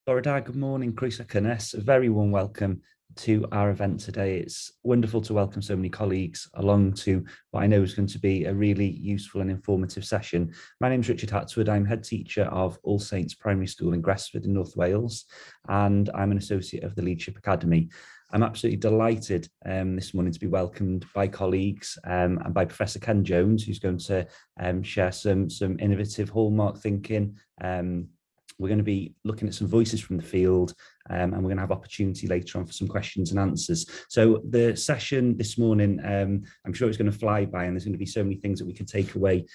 Borada, good morning, Croeso Cynnes. A very warm welcome to our event today. It's wonderful to welcome so many colleagues along to what I know is going to be a really useful and informative session. My name is Richard Hatswood. I'm head teacher of All Saints Primary School in Gresford in North Wales, and I'm an associate of the Leadership Academy. I'm absolutely delighted this morning to be welcomed by colleagues and by Professor Ken Jones, who's going to share some innovative hallmark thinking. We're going to be looking at some voices from the field, and we're going to have opportunity later on for some questions and answers. So the session this morning, I'm sure it's going to fly by, and there's going to be so many things that we can take away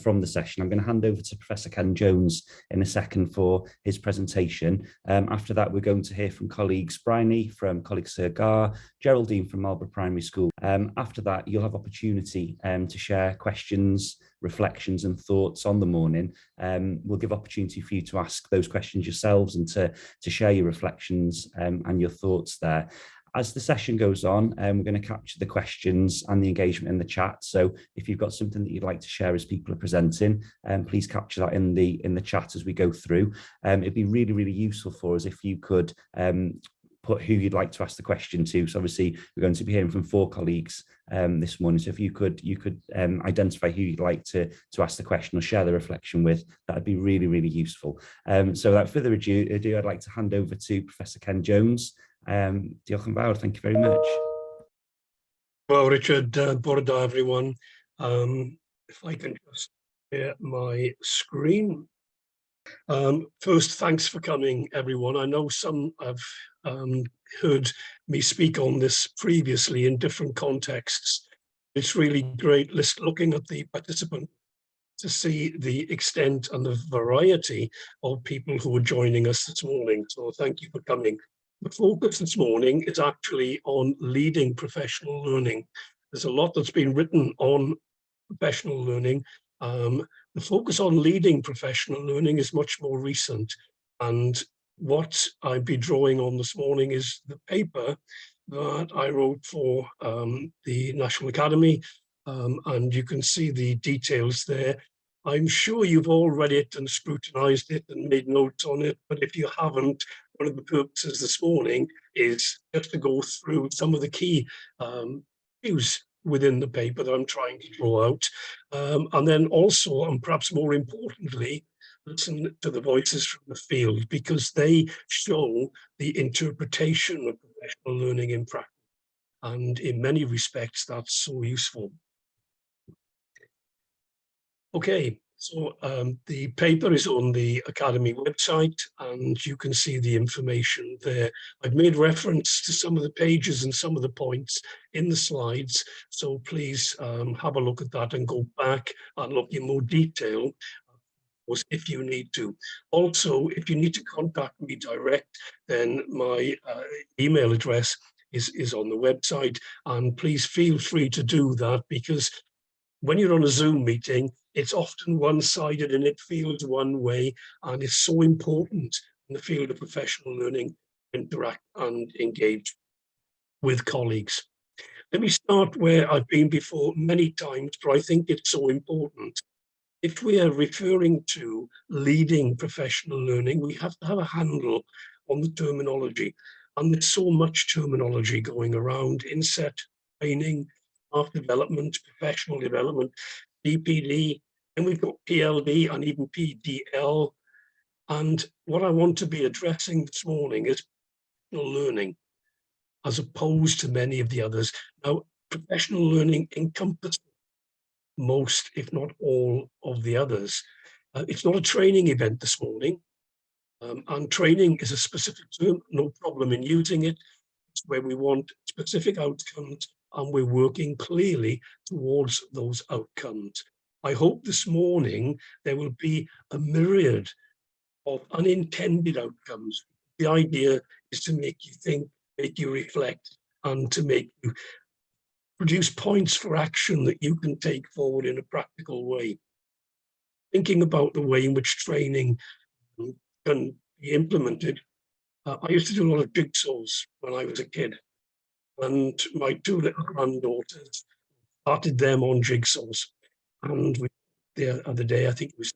from the session. I'm going to hand over to Professor Ken Jones in a second for his presentation. After that, we're going to hear from colleagues Bryony from Coleg Sir Gar, Geraldine from Marlborough Primary School. After that, you'll have opportunity to share questions, reflections and thoughts on the morning. We'll give opportunity for you to ask those questions yourselves and to share your reflections and your thoughts there. As the session goes on, we're going to capture the questions and the engagement in the chat. So if you've got something that you'd like to share as people are presenting, please capture that in the chat as we go through. It'd be really useful for us if you could put who you'd like to ask the question to. So obviously we're going to be hearing from 4 colleagues this morning. So if you could identify who you'd like to ask the question or share the reflection with, that'd be really useful. So without further ado, I'd like to hand over to Professor Ken Jones. Diolch yn fawr, thank you very much. Well, Richard, Borada, everyone. If I can just share my screen. First, thanks for coming, everyone. I know some have heard me speak on this previously in different contexts. It's really great looking at the participants to see the extent and the variety of people who are joining us this morning. So thank you for coming. The focus this morning is actually on leading professional learning. There's a lot that's been written on professional learning. The focus on leading professional learning is much more recent, and what I'll be drawing on this morning is the paper that I wrote for the National Academy, and you can see the details there. I'm sure you've all read it and scrutinized it and made notes on it, but if you haven't, one of the purposes this morning is just to go through some of the key views within the paper that I'm trying to draw out. And then also, and perhaps more importantly, listen to the voices from the field, because they show the interpretation of professional learning in practice. And in many respects, that's so useful. Okay, so the paper is on the Academy website, and you can see the information there. I've made reference to some of the pages and some of the points in the slides, so please have a look at that and go back and look in more detail if you need to. Also, if you need to contact me direct, then my email address is on the website, and please feel free to do that, because when you're on a Zoom meeting, it's often one-sided and it feels one way, and it's so important in the field of professional learning to interact and engage with colleagues. Let me start where I've been before many times, but I think it's so important. If we are referring to leading professional learning, we have to have a handle on the terminology. And there's so much terminology going around: inset, training, staff development, professional development, DPD, and we've got PLD and even PDL. And what I want to be addressing this morning is professional learning, as opposed to many of the others. Now, professional learning encompasses most, if not all, of the others. It's not a training event this morning, and training is a specific term, no problem in using it. It's where we want specific outcomes, and we're working clearly towards those outcomes. I hope this morning there will be a myriad of unintended outcomes. The idea is to make you think, make you reflect, and to make you produce points for action that you can take forward in a practical way. Thinking about the way in which training can be implemented, I used to do a lot of jigsaws when I was a kid, and my 2 little granddaughters started them on jigsaws. And the other day, I think it was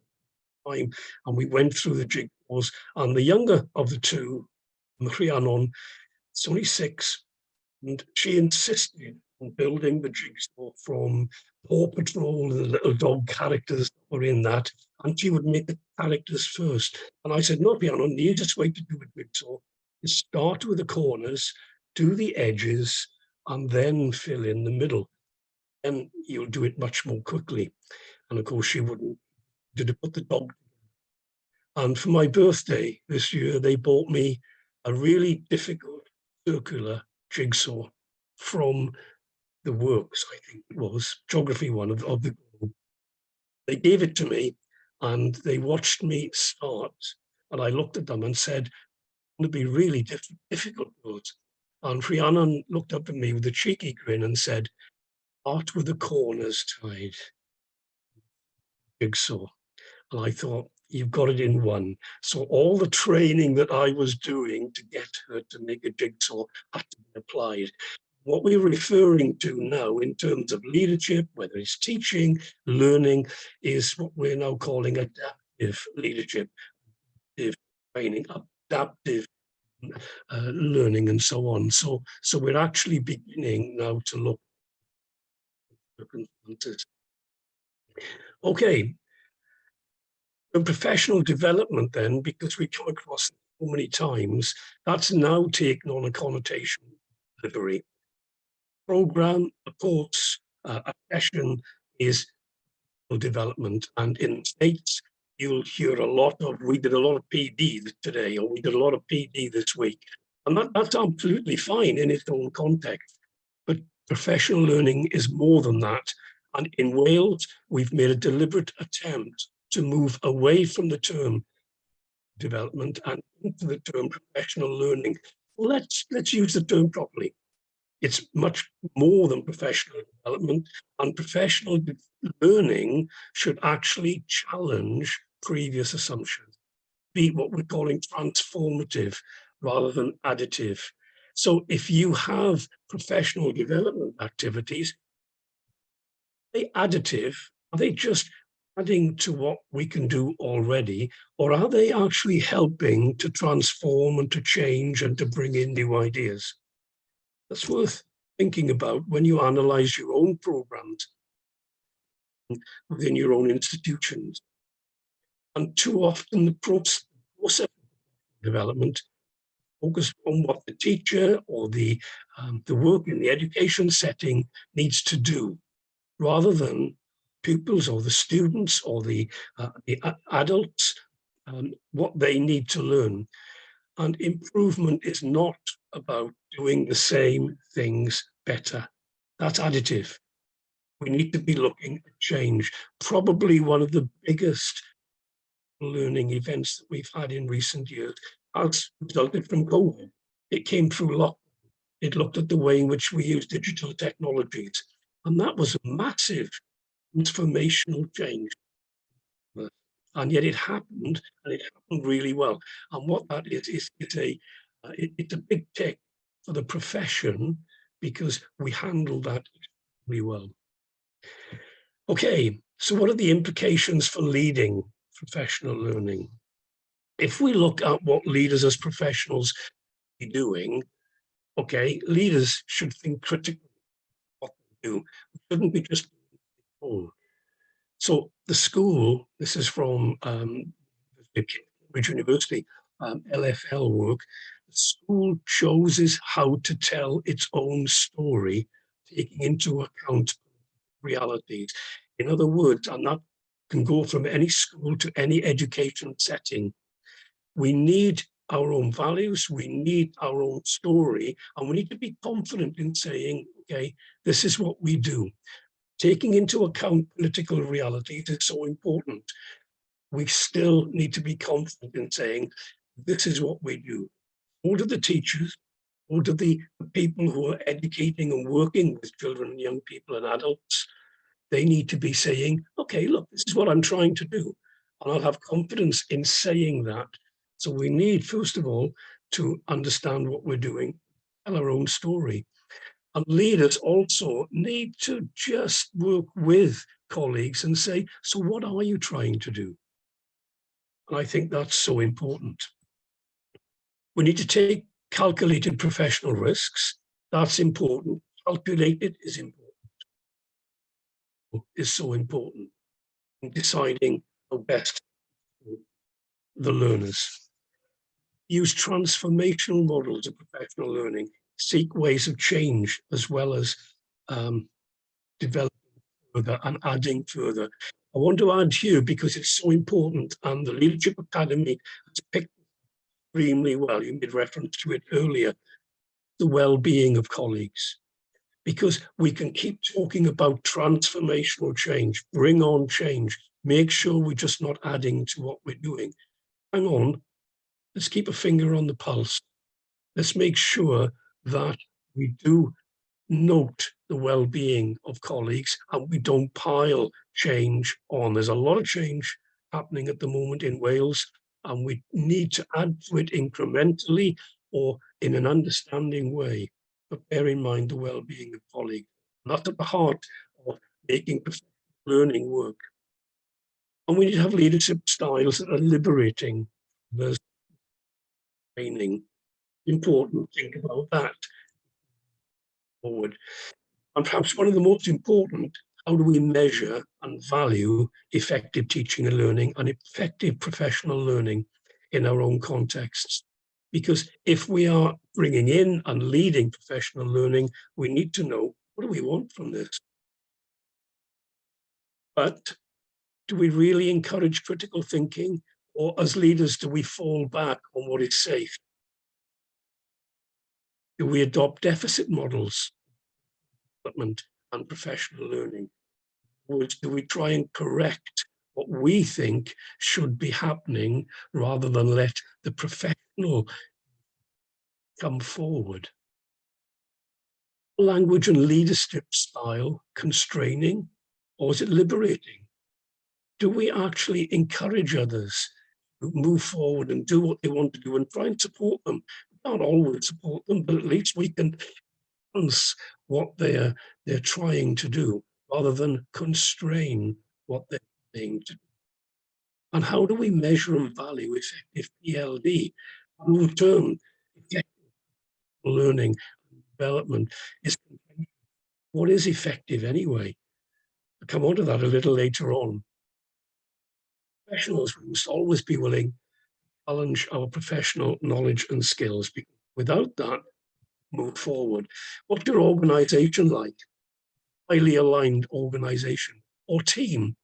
time, and we went through the jigsaw was, and the younger of the two, Rhiannon, is only 6, and she insisted on building the jigsaw from Paw Patrol and the little dog characters that were in that, and she would make the characters first. And I said, no, Rhiannon, the easiest way to do a jigsaw is start with the corners, do the edges, and then fill in the middle. And you'll do it much more quickly. And of course, she wouldn't. Did it put the dog? And for my birthday this year, they bought me a really difficult circular jigsaw from the Works, I think it was, geography one of the globe. They gave it to me and they watched me start. And I looked at them and said, it's going to be really difficult. And Rhiannon looked up at me with a cheeky grin and said, start with the corners tied. Jigsaw. And I thought, you've got it in one. So all the training that I was doing to get her to make a jigsaw had to be applied. What we're referring to now in terms of leadership, whether it's teaching, learning, is what we're now calling adaptive leadership, adaptive training, adaptive learning, and so on. So we're actually beginning now to look at circumstances. Okay. In professional development then, because we come across it so many times, that's now taken on a connotation of delivery. Program, a course, a session is development. And in the States, you'll hear a lot of, we did a lot of PD today, or we did a lot of PD this week. And that's absolutely fine in its own context. But professional learning is more than that. And in Wales, we've made a deliberate attempt to move away from the term development and into the term professional learning. Let's use the term properly. It's much more than professional development, and professional learning should actually challenge previous assumptions, be what we're calling transformative rather than additive. So if you have professional development activities, are they additive? Are they just adding to what we can do already, or are they actually helping to transform and to change and to bring in new ideas? That's worth thinking about when you analyze your own programs within your own institutions. And too often the process of development focus on what the teacher or the work in the education setting needs to do, rather than pupils or the students or the adults, what they need to learn. And improvement is not about doing the same things better. That's additive. We need to be looking at change. Probably one of the biggest learning events that we've had in recent years has resulted from COVID. It came through lockdown. It looked at the way in which we use digital technologies. And that was a massive transformational change. And yet it happened, and it happened really well. And what that is it's a big tick for the profession, because we handled that really well. Okay, so what are the implications for leading professional learning? If we look at what leaders as professionals are doing, okay, leaders should think critically what they do. We shouldn't be just doing. So the school, this is from Cambridge University, LFL work, the school chooses how to tell its own story, taking into account realities. In other words, and that can go from any school to any education setting. We need our own values, we need our own story, and we need to be confident in saying, okay, this is what we do. Taking into account political realities is so important. We still need to be confident in saying, this is what we do. All of the teachers, all of the people who are educating and working with children and young people and adults, they need to be saying, okay, look, this is what I'm trying to do. And I'll have confidence in saying that. So we need, first of all, to understand what we're doing, tell our own story. And leaders also need to just work with colleagues and say, so what are you trying to do? And I think that's so important. We need to take calculated professional risks. That's important. Calculated is so important in deciding how best to the learners. Use transformational models of professional learning, seek ways of change as well as developing further and adding further. I want to add here because it's so important, and the Leadership Academy has picked extremely well. You made reference to it earlier, the well-being of colleagues, because we can keep talking about transformational change, bring on change, make sure we're just not adding to what we're doing. Hang on, let's keep a finger on the pulse. Let's make sure that we do note the well-being of colleagues and we don't pile change on. There's a lot of change happening at the moment in Wales, and we need to add to it incrementally or in an understanding way, but bear in mind the well-being of colleagues. And that's at the heart of making professional learning work. And we need to have leadership styles that are liberating. There's training. Important to think about that forward. And perhaps one of the most important, how do we measure and value effective teaching and learning and effective professional learning in our own contexts? Because if we are bringing in and leading professional learning, we need to know, what do we want from this? But do we really encourage critical thinking, or as leaders, do we fall back on what is safe? Do we adopt deficit models, development and professional learning? Or do we try and correct what we think should be happening rather than let the professional come forward? Language and leadership style constraining, or is it liberating? Do we actually encourage others to move forward and do what they want to do and try and support them? We can't always support them, but at least we can balance what they're trying to do rather than constrain what they're trying to do. And how do we measure and value effective PLD? Long-term effective learning and development is, what is effective anyway? I'll come on to that a little later on. Professionals must always be willing to challenge our professional knowledge and skills. Without that, move forward. What's your organization like? Highly aligned organization or team?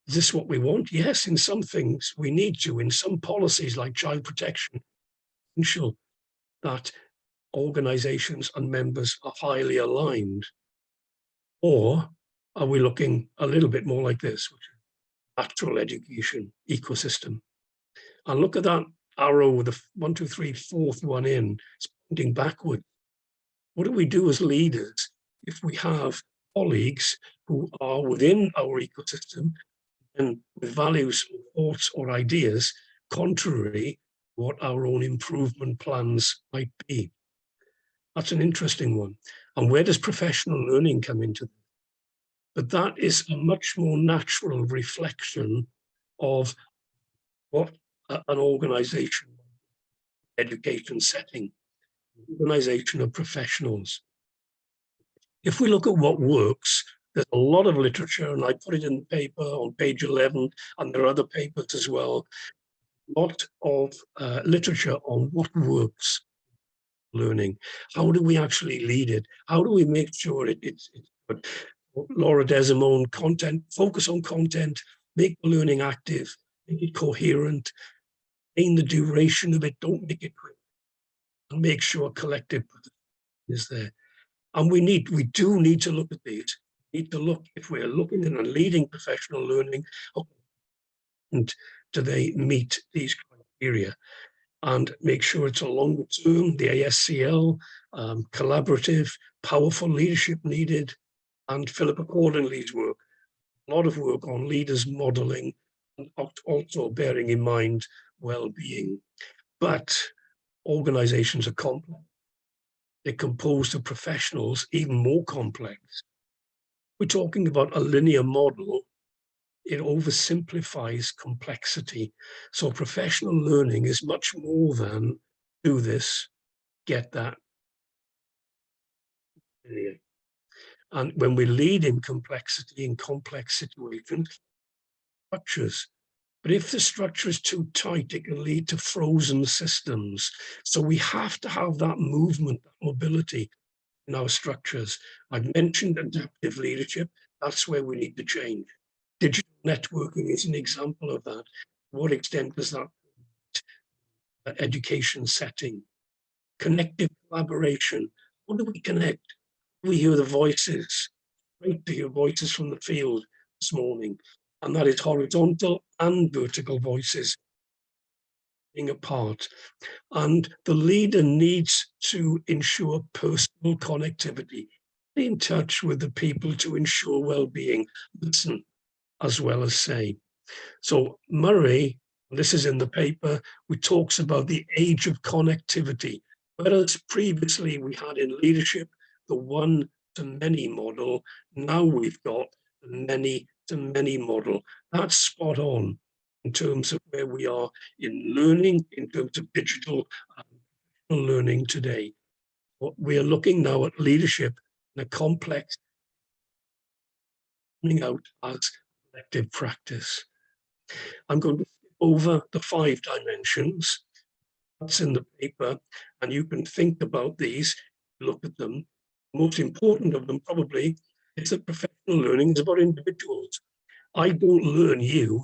Is this what we want? Yes, in some things we need to. In some policies like child protection, ensure that organizations and members are highly aligned. Or are we looking a little bit more like this, which is natural education ecosystem? And look at that arrow with the 1, 2, 3, fourth one in, it's pointing backward. What do we do as leaders if we have colleagues who are within our ecosystem and with values, or thoughts, or ideas contrary to what our own improvement plans might be? That's an interesting one. And where does professional learning come into that? But that is a much more natural reflection of what an organization, education setting, organization of professionals. If we look at what works, there's a lot of literature, and I put it in the paper on page 11, and there are other papers as well, a lot of literature on what works learning. How do we actually lead it? How do we make sure it's good? Laura Desimone, content, focus on content, make the learning active, make it coherent, in the duration of it, don't make it quick, and make sure collective is there. And we do need to look at these. We need to look, if we're looking at and leading professional learning, and do they meet these criteria? And make sure it's a longer term, the ASCL, collaborative, powerful leadership needed, and Philippa Cordinley's work, a lot of work on leaders modeling, and also bearing in mind well-being. But organizations are complex. They're composed of professionals, even more complex. We're talking about a linear model it oversimplifies complexity. So professional learning is much more than do this, get that. And when we lead in complexity, in complex situations, structures. But if the structure is too tight, it can lead to frozen systems. So we have to have that movement, that mobility in our structures. I've mentioned adaptive leadership. That's where we need to change. Digital networking is an example of that. To what extent does that education setting? Connective collaboration. How do we connect? We hear the voices. Great to hear voices from the field this morning. And that is horizontal and vertical voices being apart. And the leader needs to ensure personal connectivity, be in touch with the people to ensure well-being, listen as well as say. So Murray, this is in the paper, we talks about the age of connectivity. Whereas previously we had in leadership the one-to-many model, now we've got the many-to-many model. That's spot on in terms of where we are in learning, in terms of digital learning today. We are looking now at leadership in a complex, coming out as collective practice. I'm going to skip over the 5 dimensions. That's in the paper, and you can think about these, look at them. The most important of them probably is that professional learning is about individuals. I don't learn you,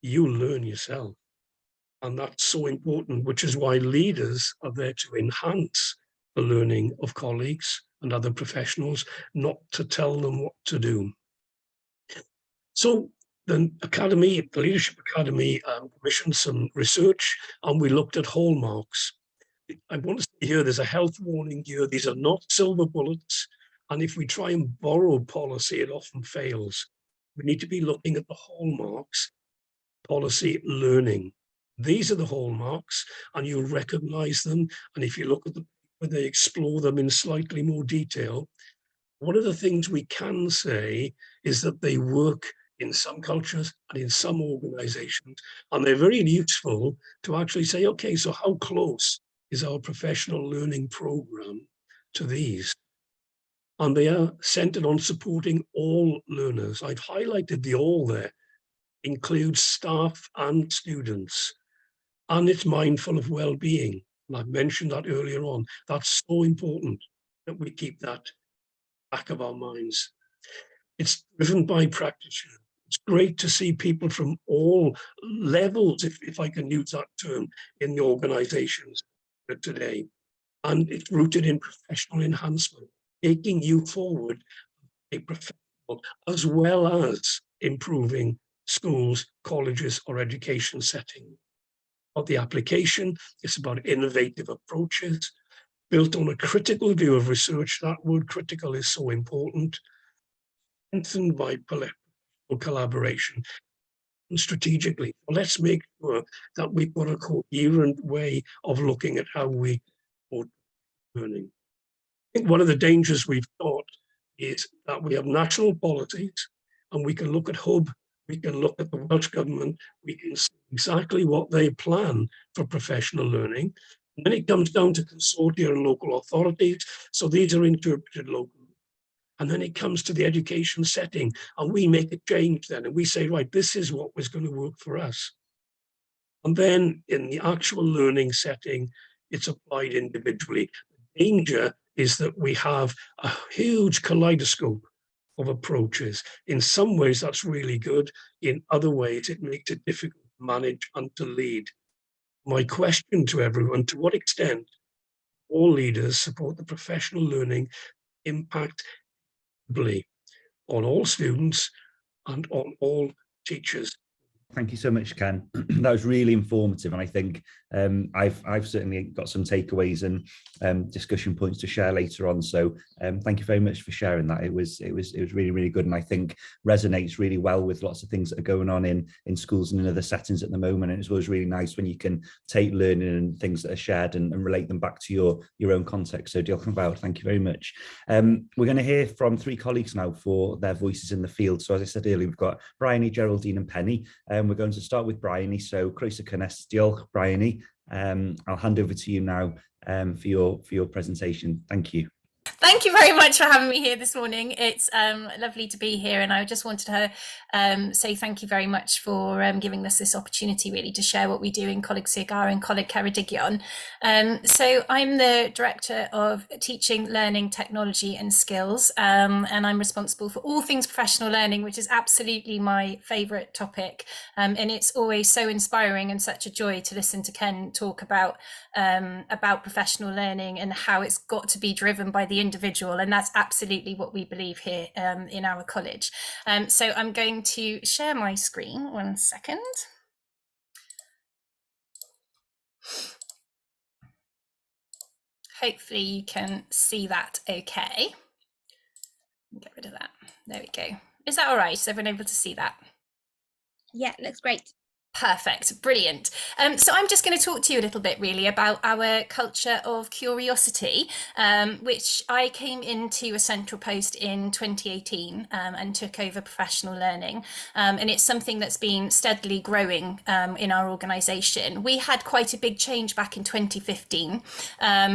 you learn yourself. And that's so important, which is why leaders are there to enhance the learning of colleagues and other professionals, not to tell them what to do. So the Academy, the Leadership Academy, commissioned some research, and we looked at hallmarks. I want to say here, there's a health warning here. These are not silver bullets. And if we try and borrow policy, it often fails. We need to be looking at the hallmarks, policy learning. These are the hallmarks, and you'll recognize them. And if you look at them, they explore them in slightly more detail. One of the things we can say is that they work in some cultures and in some organizations, and they're very useful to actually say, okay, so how close is our professional learning program to these? And they are centered on supporting all learners. I've highlighted the all there, includes staff and students, and it's mindful of well-being. And I've mentioned that earlier on. That's so important that we keep that back of our minds. It's driven by practitioners. It's great to see people from all levels, if I can use that term, in the organizations today. And it's rooted in professional enhancement, taking you forward a professional, as well as improving schools, colleges, or education setting. Of the application, it's about innovative approaches, built on a critical view of research. That word critical is so important. Strengthened by political collaboration and strategically. Let's make sure that we've got a coherent way of looking at how we support learning. I think one of the dangers we've got is that we have national policies, and we can look at Hub, we can look at the Welsh Government, we can see exactly what they plan for professional learning. And then it comes down to consortia and local authorities. So these are interpreted locally. And then it comes to the education setting, and we make a change then, and we say, right, this is what was going to work for us. And then in the actual learning setting, it's applied individually. The danger is that we have a huge kaleidoscope of approaches. In some ways, that's really good. In other ways, it makes it difficult to manage and to lead. My question to everyone, to what extent all leaders support the professional learning impact on all students and on all teachers Thank you so much, Ken. That was really informative, and I think I've certainly got some takeaways and discussion points to share later on. So thank you very much for sharing that. It was really good, and I think resonates really well with lots of things that are going on in schools and in other settings at the moment. And it's always really nice when you can take learning and things that are shared and relate them back to your own context. So diolch yn fawr, thank you very much. We're going to hear from three colleagues now for their voices in the field. So as I said earlier, we've got Bryony, Geraldine, and Penny. We're going to start with Bryony. So croeso cynnes, diolch, Bryony. I'll hand over to you now for your presentation. Thank you. Thank you very much for having me here this morning. It's lovely to be here, and I just wanted to say thank you very much for giving us this opportunity really to share what we do in Coleg Sir Gawr and Coleg Ceredigion. So I'm the Director of Teaching, Learning, Technology and Skills, and I'm responsible for all things professional learning, which is absolutely my favourite topic, and it's always so inspiring and such a joy to listen to Ken talk about professional learning and how it's got to be driven by the individual, and that's absolutely what we believe here in our college. So I'm going to share my screen, 1 second. Hopefully you can see that okay. Get rid of that. There we go. Is that all right? Is everyone able to see that? Yeah, looks great. Perfect, brilliant. So I'm just going to talk to you a little bit really about our culture of curiosity, which I came into a central post in 2018 and took over professional learning. And it's something that's been steadily growing in our organisation. We had quite a big change back in 2015,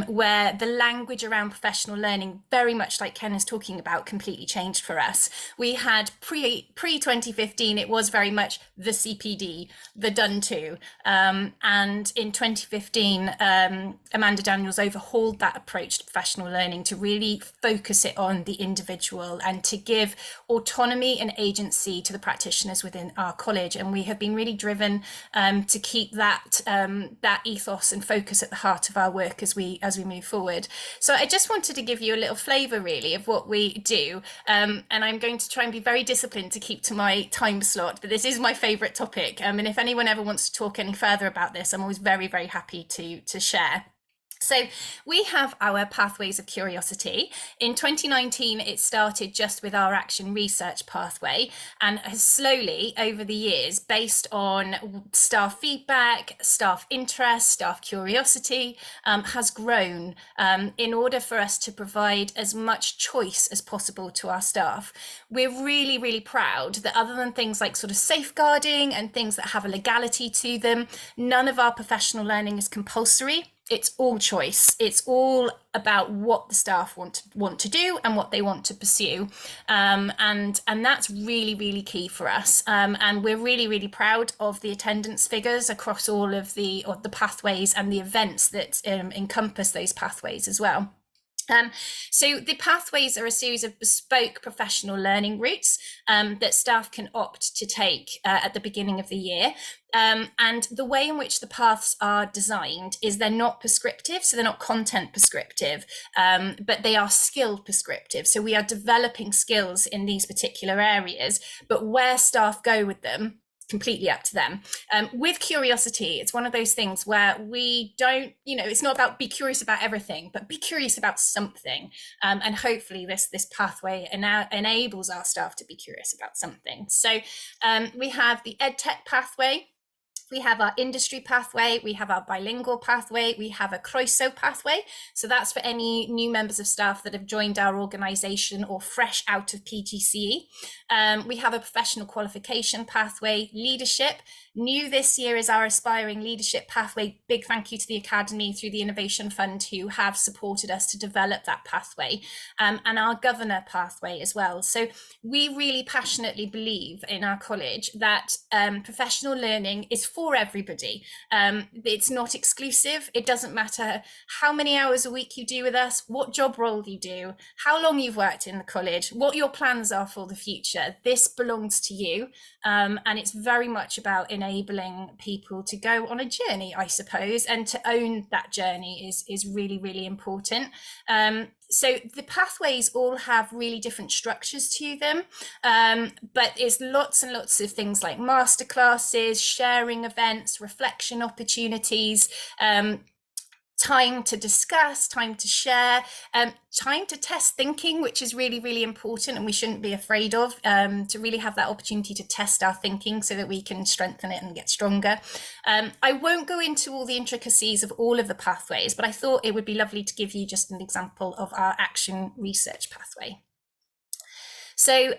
where the language around professional learning, very much like Ken is talking about, completely changed for us. We had pre-2015, it was very much the CPD, the done to, and in 2015 Amanda Daniels overhauled that approach to professional learning to really focus it on the individual and to give autonomy and agency to the practitioners within our college, and we have been really driven to keep that ethos and focus at the heart of our work as we move forward. So I just wanted to give you a little flavour really of what we do, and I'm going to try and be very disciplined to keep to my time slot, but this is my favourite topic, and if anyone ever wants to talk any further about this, I'm always very, very happy to share. So we have our pathways of curiosity. In 2019, it started just with our action research pathway and has slowly over the years, based on staff feedback, staff interest, staff curiosity, has grown in order for us to provide as much choice as possible to our staff. We're really, really proud that other than things like sort of safeguarding and things that have a legality to them, none of our professional learning is compulsory. It's all choice. It's all about what the staff want to do and what they want to pursue, and that's really, really key for us. And we're really, really proud of the attendance figures across all of the pathways and the events that encompass those pathways as well. So the pathways are a series of bespoke professional learning routes that staff can opt to take at the beginning of the year. And the way in which the paths are designed is they're not prescriptive, so they're not content prescriptive, but they are skill prescriptive. So we are developing skills in these particular areas, but where staff go with them, completely up to them. With curiosity, it's one of those things where we don't, it's not about be curious about everything, but be curious about something. And hopefully this pathway enables our staff to be curious about something. So we have the EdTech pathway. We have our industry pathway, we have our bilingual pathway, we have a croeso pathway. So that's for any new members of staff that have joined our organisation or fresh out of PGCE. We have a professional qualification pathway, leadership. New this year is our aspiring leadership pathway. Big thank you to the Academy through the Innovation Fund who have supported us to develop that pathway, and our governor pathway as well. So we really passionately believe in our college that professional learning is for everybody. It's not exclusive. It doesn't matter how many hours a week you do with us, what job role you do, how long you've worked in the college, what your plans are for the future. This belongs to you, and it's very much about enabling people to go on a journey, I suppose, and to own that journey is really, really important. So the pathways all have really different structures to them, but it's lots and lots of things like masterclasses, sharing events, reflection opportunities, time to discuss, time to share, time to test thinking, which is really, really important, and we shouldn't be afraid of, to really have that opportunity to test our thinking so that we can strengthen it and get stronger. I won't go into all the intricacies of all of the pathways, but I thought it would be lovely to give you just an example of our action research pathway. So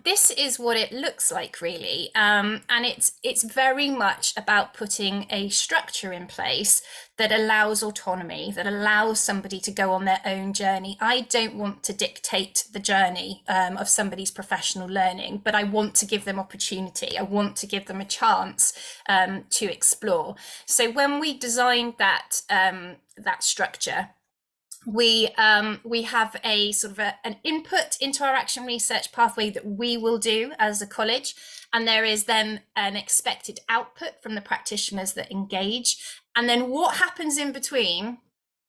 this is what it looks like, really, and it's very much about putting a structure in place that allows autonomy, that allows somebody to go on their own journey. I don't want to dictate the journey of somebody's professional learning, but I want to give them opportunity. I want to give them a chance to explore. So when we designed that structure, we have a sort of an input into our action research pathway that we will do as a college, and there is then an expected output from the practitioners that engage, and then what happens in between,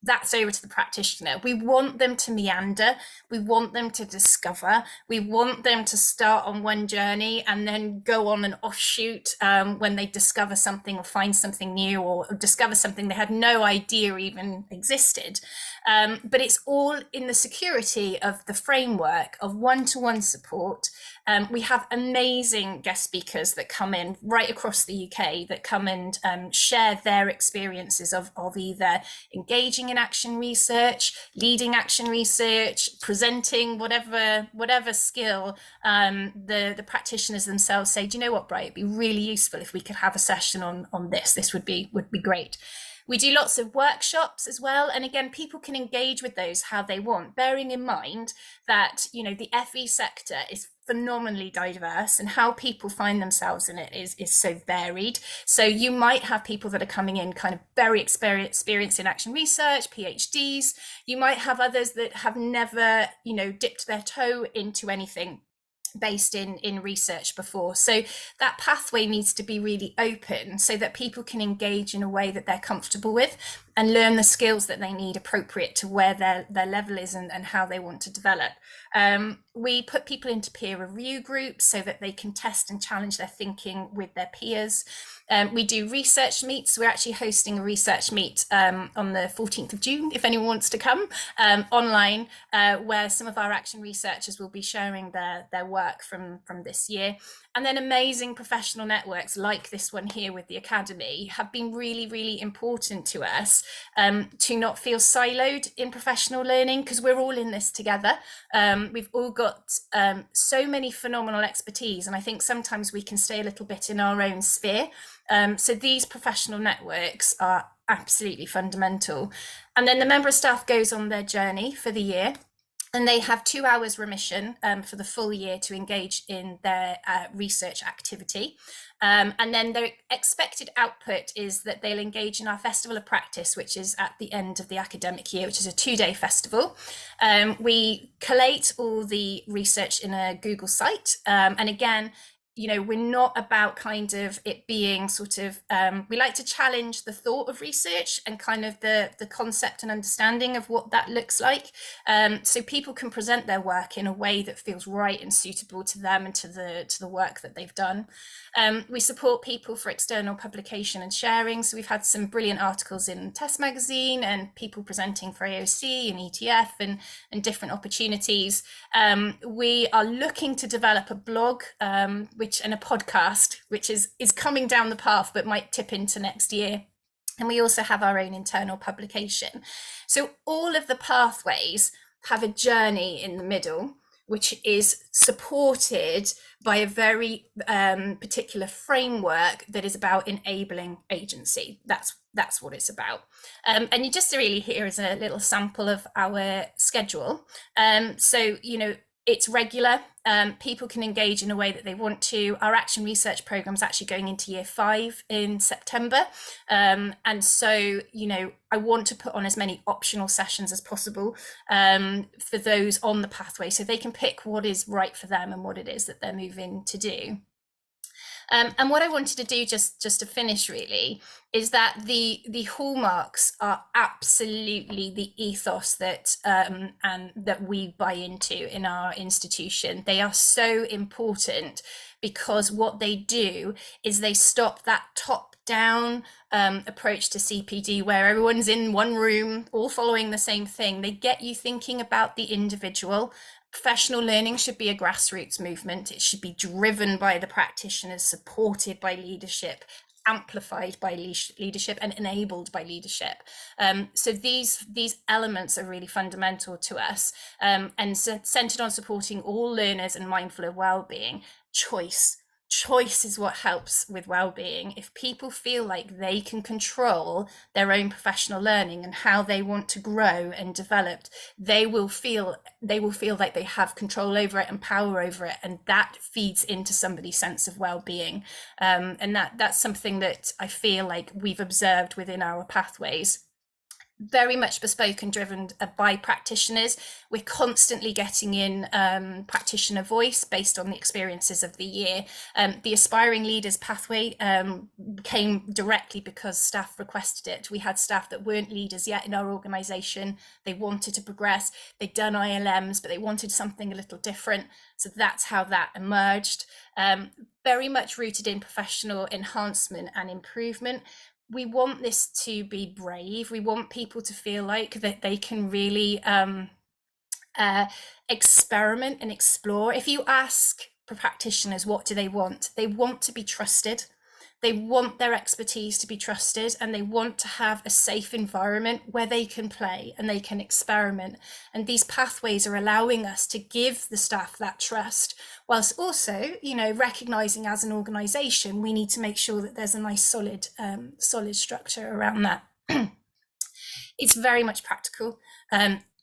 that's over to the practitioner. We want them to meander, we want them to discover, we want them to start on one journey and then go on an offshoot when they discover something or find something new or discover something they had no idea even existed. But it's all in the security of the framework of one-to-one support. We have amazing guest speakers that come in right across the UK that come and share their experiences of either engaging in action research, leading action research, presenting, whatever skill. The practitioners themselves say, do you know what, Bright, it'd be really useful if we could have a session on this. This would be great. We do lots of workshops as well. And again, people can engage with those how they want, bearing in mind that, you know, the FE sector is phenomenally diverse and how people find themselves in it is so varied. So you might have people that are coming in kind of very experienced in action research, PhDs. You might have others that have never, you know, dipped their toe into anything based in research before. So that pathway needs to be really open so that people can engage in a way that they're comfortable with and learn the skills that they need appropriate to where their level is and how they want to develop. We put people into peer review groups so that they can test and challenge their thinking with their peers. We do research meets. We're actually hosting a research meet on the 14th of June, if anyone wants to come, online, where some of our action researchers will be sharing their work from this year. And then amazing professional networks like this one here with the Academy have been really, really important to us to not feel siloed in professional learning, because we're all in this together. We've all got so many phenomenal expertise, and I think sometimes we can stay a little bit in our own sphere. So these professional networks are absolutely fundamental. And then the member of staff goes on their journey for the year, and they have 2 hours remission for the full year to engage in their research activity. And then their expected output is that they'll engage in our Festival of Practice, which is at the end of the academic year, which is a 2-day festival. We collate all the research in a Google site. And again, you know, we're not about kind of it being sort of, we like to challenge the thought of research and kind of the concept and understanding of what that looks like. So people can present their work in a way that feels right and suitable to them and to the work that they've done. We support people for external publication and sharing. So we've had some brilliant articles in Test Magazine and people presenting for AOC and ETF and different opportunities. We are looking to develop a blog, and a podcast, which is coming down the path, but might tip into next year. And we also have our own internal publication. So all of the pathways have a journey in the middle, which is supported by a very particular framework that is about enabling agency. That's what it's about. And you just really here is a little sample of our schedule. So, you know, it's regular. People can engage in a way that they want to. Our action research program is actually going into year 5 in September. And so, you know, I want to put on as many optional sessions as possible for those on the pathway so they can pick what is right for them and what it is that they're moving to do. And what I wanted to do just to finish really is that the hallmarks are absolutely the ethos that and that we buy into in our institution. They are so important because what they do is they stop that top-down approach to CPD where everyone's in one room all following the same thing. They get you thinking about the individual. Professional learning should be a grassroots movement. It should be driven by the practitioners, supported by leadership, amplified by leadership, and enabled by leadership. So these elements are really fundamental to us, and centered on supporting all learners and mindful of well-being. Choice is what helps with well-being. If people feel like they can control their own professional learning and how they want to grow and develop, they will feel like they have control over it and power over it, and that feeds into somebody's sense of well-being. And that's something that I feel like we've observed within our pathways. Very much bespoke and driven by practitioners. We're constantly getting in practitioner voice based on the experiences of the year. The Aspiring Leaders pathway came directly because staff requested it. We had staff that weren't leaders yet in our organisation. They wanted to progress. They'd done ILMs, but they wanted something a little different. So that's how that emerged. Very much rooted in professional enhancement and improvement. We want this to be brave. We want people to feel like that they can really experiment and explore. If you ask practitioners what do they want to be trusted. They want their expertise to be trusted, and they want to have a safe environment where they can play and they can experiment. And these pathways are allowing us to give the staff that trust, whilst also, recognizing as an organization, we need to make sure that there's a nice solid structure around that. It's very much practical.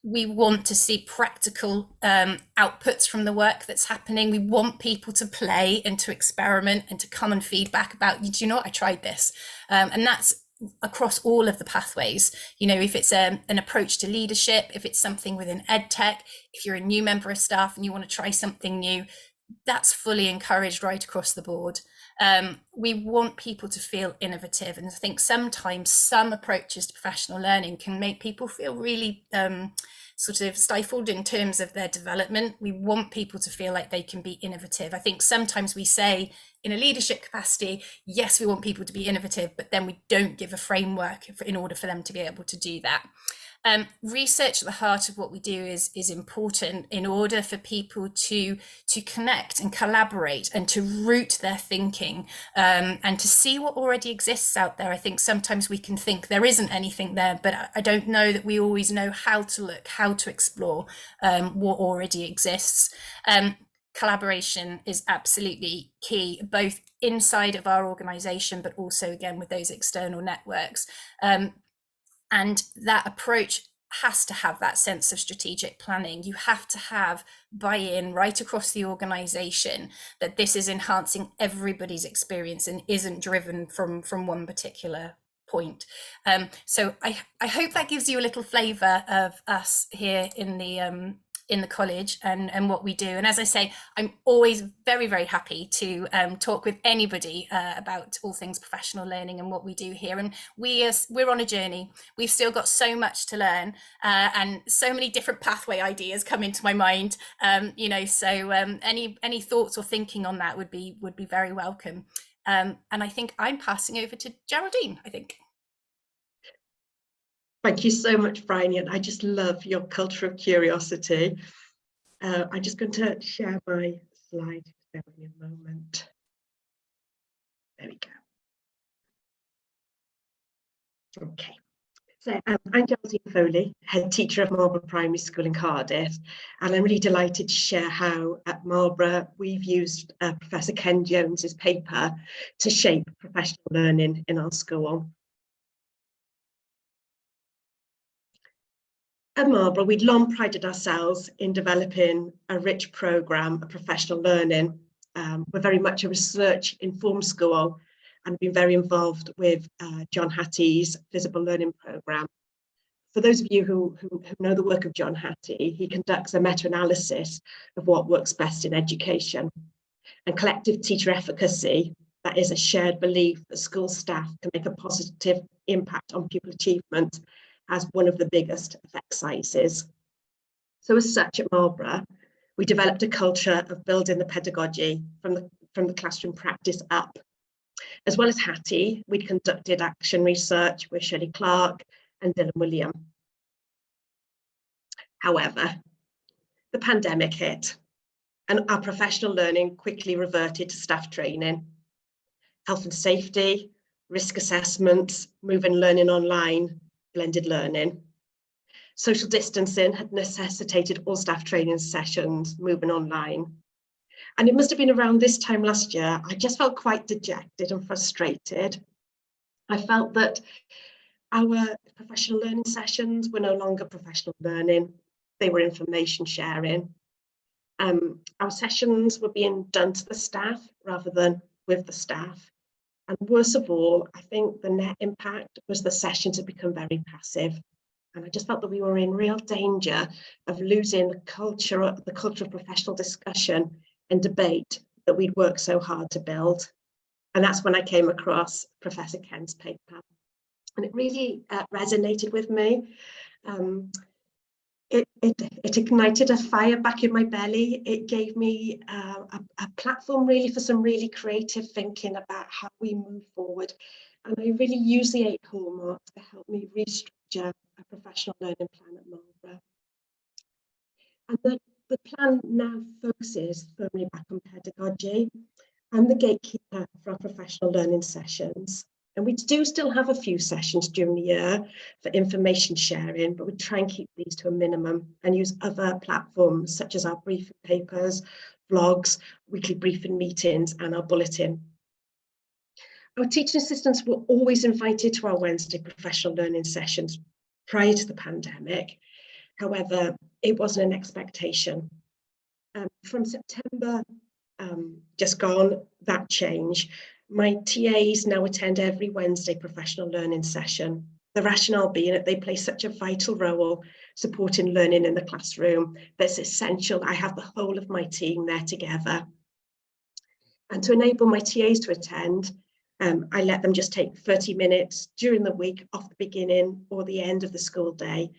We want to see practical outputs from the work that's happening. We want people to play and to experiment and to come and feedback about, do you know what, I tried this. And that's across all of the pathways. If it's an approach to leadership, if it's something within EdTech, if you're a new member of staff and you want to try something new, that's fully encouraged right across the board. We want people to feel innovative, and I think sometimes some approaches to professional learning can make people feel really sort of stifled in terms of their development. We want people to feel like they can be innovative. I think sometimes we say in a leadership capacity, yes, we want people to be innovative, but then we don't give a framework in order for them to be able to do that. Research at the heart of what we do is important in order for people to connect and collaborate and to root their thinking and to see what already exists out there. I think sometimes we can think there isn't anything there, but I don't know that we always know how to look, how to explore what already exists. Collaboration is absolutely key, both inside of our organisation, but also again with those external networks. And that approach has to have that sense of strategic planning. You have to have buy-in right across the organisation that this is enhancing everybody's experience and isn't driven from one particular point. So I hope that gives you a little flavour of us here in the college and what we do. And as I say, I'm always very, very happy to talk with anybody about all things professional learning and what we do here. And we're on a journey. We've still got so much to learn and so many different pathway ideas come into my mind. So any thoughts or thinking on that would be very welcome. And I think I'm passing over to Geraldine, I think. Thank you so much, Bryony. I just love your culture of curiosity. I'm just going to share my slide. Bear with me a moment. There we go. Okay. So I'm Geraldine Foley, head teacher of Marlborough Primary School in Cardiff, and I'm really delighted to share how at Marlborough we've used Professor Ken Jones's paper to shape professional learning in our school. At Marlborough, we'd long prided ourselves in developing a rich programme of professional learning. We're very much a research-informed school and been very involved with John Hattie's Visible Learning Programme. For those of you who know the work of John Hattie, he conducts a meta-analysis of what works best in education. And collective teacher efficacy that is a shared belief that school staff can make a positive impact on pupil achievement, has one of the biggest effect sizes. So as such, at Marlborough, we developed a culture of building the pedagogy from the classroom practice up. As well as Hattie, we'd conducted action research with Shirley Clark and Dylan William. However, the pandemic hit and our professional learning quickly reverted to staff training. Health and safety, risk assessments, moving learning online, blended learning. Social distancing had necessitated all staff training sessions moving online. And it must have been around this time last year, I just felt quite dejected and frustrated. I felt that our professional learning sessions were no longer professional learning, they were information sharing. Our sessions were being done to the staff rather than with the staff. And worst of all, I think the net impact was the sessions had become very passive. And I just felt that we were in real danger of losing the culture of professional discussion and debate that we'd worked so hard to build. And that's when I came across Professor Ken's paper. And it really resonated with me. It ignited a fire back in my belly. It gave me a platform really for some really creative thinking about how we move forward. And I really use the 8 hallmarks to help me restructure a professional learning plan at Marlborough. And the plan now focuses firmly back on pedagogy. I'm the gatekeeper for our professional learning sessions. And we do still have a few sessions during the year for information sharing, but we try and keep these to a minimum and use other platforms such as our briefing papers, vlogs, weekly briefing meetings, and our bulletin. Our teaching assistants were always invited to our Wednesday professional learning sessions prior to the pandemic. However, it wasn't an expectation. From September just gone, that changed. My TAs now attend every Wednesday professional learning session. The rationale being that they play such a vital role supporting learning in the classroom that's essential. I have the whole of my team there together. And to enable my TAs to attend, I let them just take 30 minutes during the week off the beginning or the end of the school day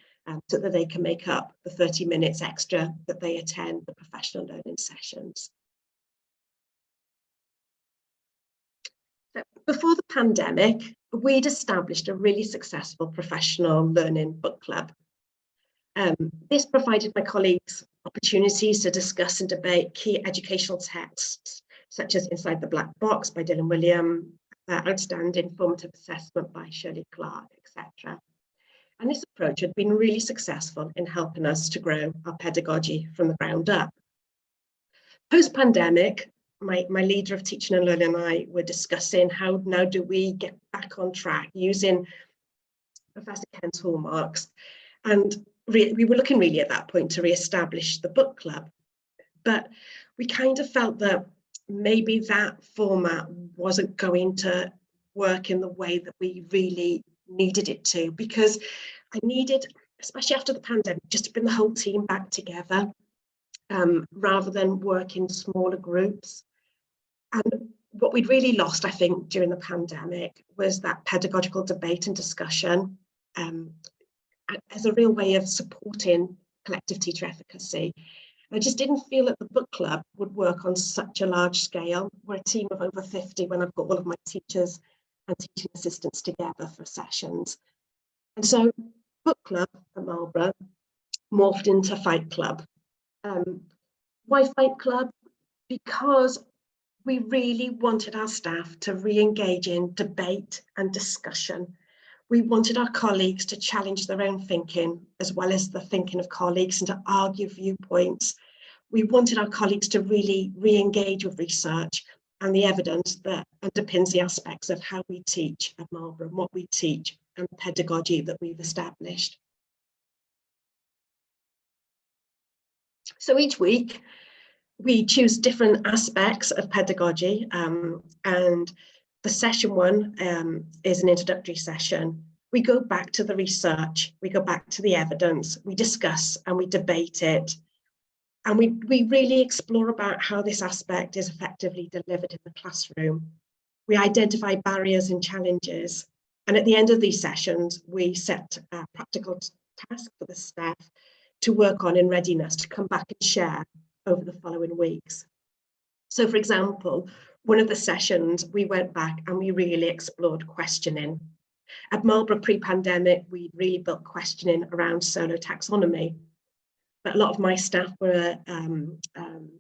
so that they can make up the 30 minutes extra that they attend the professional learning sessions. So before the pandemic, we'd established a really successful professional learning book club. This provided my colleagues opportunities to discuss and debate key educational texts, such as Inside the Black Box by Dylan William, Outstanding Formative Assessment by Shirley Clark, etc. And this approach had been really successful in helping us to grow our pedagogy from the ground up. Post-pandemic, my leader of teaching and learning and I were discussing how now do we get back on track using Professor Ken's hallmarks. And we were looking really at that point to re-establish the book club. But we kind of felt that maybe that format wasn't going to work in the way that we really needed it to, because I needed, especially after the pandemic, just to bring the whole team back together rather than work in smaller groups. And what we'd really lost, I think, during the pandemic was that pedagogical debate and discussion as a real way of supporting collective teacher efficacy. I just didn't feel that the book club would work on such a large scale. We're a team of over 50 when I've got all of my teachers and teaching assistants together for sessions. And so book club at Marlborough morphed into Fight Club. Why Fight Club? Because we really wanted our staff to re-engage in debate and discussion. We wanted our colleagues to challenge their own thinking, as well as the thinking of colleagues, and to argue viewpoints. We wanted our colleagues to really re-engage with research and the evidence that underpins the aspects of how we teach at Marlborough, and what we teach, and the pedagogy that we've established. So each week, we choose different aspects of pedagogy, and the session one is an introductory session. We go back to the research, we go back to the evidence, we discuss and we debate it. And we really explore about how this aspect is effectively delivered in the classroom. We identify barriers and challenges. And at the end of these sessions, we set a practical task for the staff to work on in readiness to come back and share over the following weeks. So, for example, one of the sessions, we went back and we really explored questioning. At Marlborough pre-pandemic, we really built questioning around solo taxonomy. But a lot of my staff were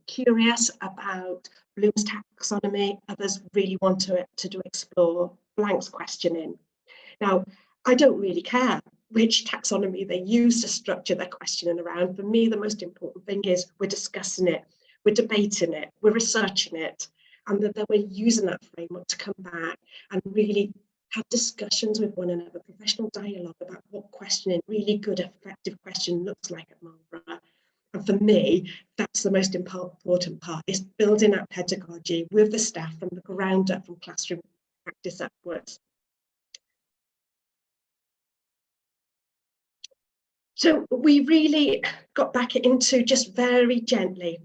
curious about Bloom's taxonomy. Others really want to explore Blank's questioning. Now, I don't really care which taxonomy they use to structure their questioning around. For me, the most important thing is we're discussing it, we're debating it, we're researching it, and that we're using that framework to come back and really have discussions with one another, professional dialogue about what questioning, really good, effective question looks like at Marlborough. And for me, that's the most important part, is building that pedagogy with the staff from the ground up, from classroom practice upwards. So we really got back into just very gently.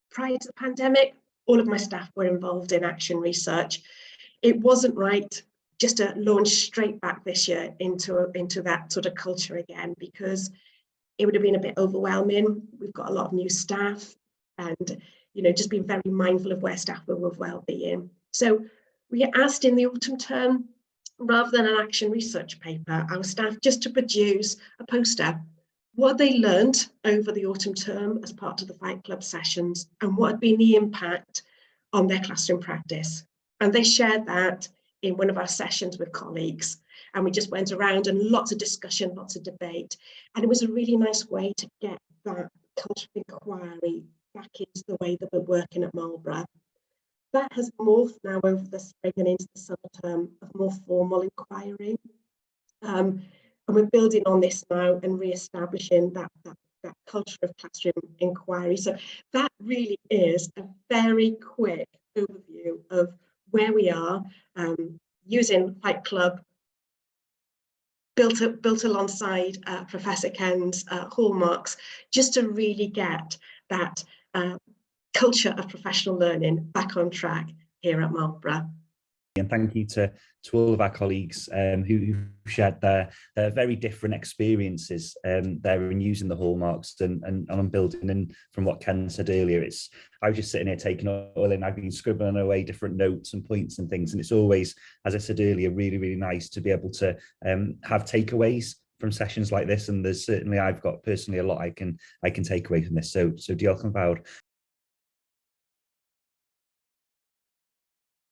Prior to the pandemic, all of my staff were involved in action research. It wasn't right just to launch straight back this year into that sort of culture again, because it would have been a bit overwhelming. We've got a lot of new staff and, you know, just being very mindful of where staff were with well-being. So we asked in the autumn term, rather than an action research paper, our staff just to produce a poster. What they learned over the autumn term as part of the Fight Club sessions, and what had been the impact on their classroom practice. And they shared that in one of our sessions with colleagues. And we just went around and lots of discussion, lots of debate. And it was a really nice way to get that culture of inquiry back into the way that we're working at Marlborough. That has morphed now over the spring and into the summer term of more formal inquiry. And we're building on this now and re-establishing that culture of classroom inquiry. So that really is a very quick overview of where we are, using Fight Club, built alongside Professor Ken's Hallmarks, just to really get that culture of professional learning back on track here at Marlborough. And thank you to all of our colleagues who shared their very different experiences there in using the Hallmarks and on building. And from what Ken said earlier, I was just sitting here taking all in. I've been scribbling away different notes and points and things, and it's always, as I said earlier, really, really nice to be able to have takeaways from sessions like this. And there's certainly, I've got personally a lot I can take away from this. So diolch yn fawr.